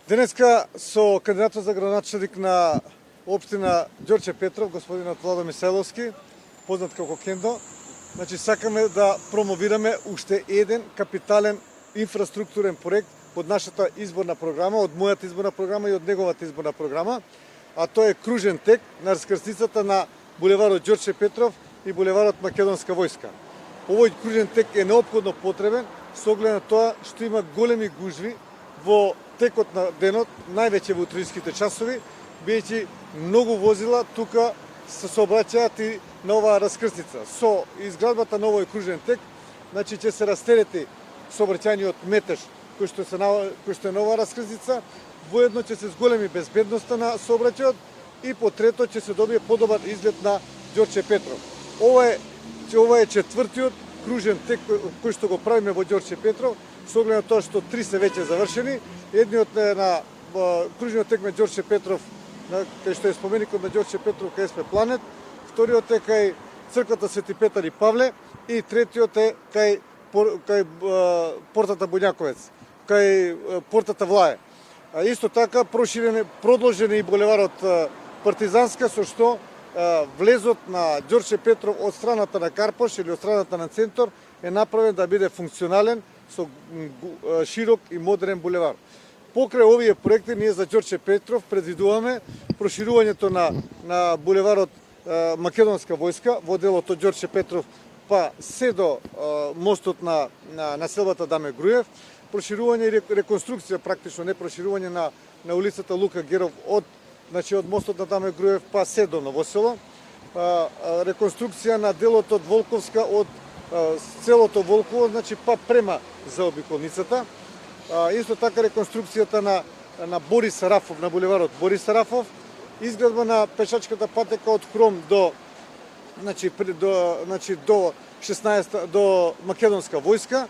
Денеска со кандидатот за градоначелник на општина Ѓорче Петров, господинот Владо Мисајловски, познат како Кендо, сакаме да промовираме уште еден капитален инфраструктурен проект од нашата изборна програма, од мојата изборна програма и од неговата изборна програма, а тоа е кружен тек на раскрсницата на булеварот Ѓорче Петров и булеварот Македонска војска. Овој кружен тек е неопходно потребен со оглед на тоа што има големи гужви во текот на денот, највеќе во утринските часови, бидејќи многу возила тука се сообраќаат и на оваа раскрсница. Со изградбата на овој кружен тек, ќе се растерети сообраќајниот метеж кој што е на оваа раскрсница, воедно ќе се зголеми безбедноста на сообраќајот и по трето ќе се добие подобар изглед на Ѓорче Петров. Ова е четвртиот кружен тек кој што го правиме во Ѓорче Петров, со оглед на тоа што три се веќе завршени. Едниот е на кружниот тек на Ѓорче Петров, кај што е споменикот на Ѓорче Петров кај СП Планет, вториот е кај црквата Свети Петар и Павле и третиот е кај портата Буњаковец, кај портата Влае. Исто така продолжен е и булеварот Партизанска, со што влезот на Ѓорче Петров од страната на Карпош или од страната на Центор е направен да биде функционален со широк и модерен булевар. Покрај овие проекти ние за Ѓорче Петров предвидуваме проширувањето на булеварот Македонска војска во делот од Ѓорче Петров па се до мостот на населбата Даме Груев, проширување и реконструкција, практично не проширување на улицата Лука Геров од мостот на Даме Груев па се до Новосело, реконструкција на делот од Волковска од целото Волково, па према заобиколницата. Исто така реконструкцијата на Борис Сарафов, на булеварот Борис Сарафов, изградба на пешачката патека од Хром до 16 до Македонска војска.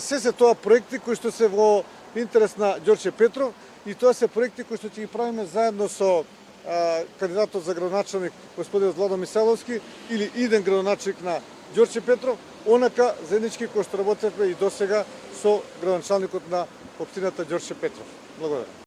Се тоа проекти кои што се во интерес на Ѓорче Петров и тоа се проекти кои што ќе ги правиме заедно со кандидатот за градоначелник господин Владо Мисајловски или иден градоначелник на Ѓорче Петров, онака заеднички кој што работевме и досега со градоначалникот на општината Ѓорче Петров. Благодарам.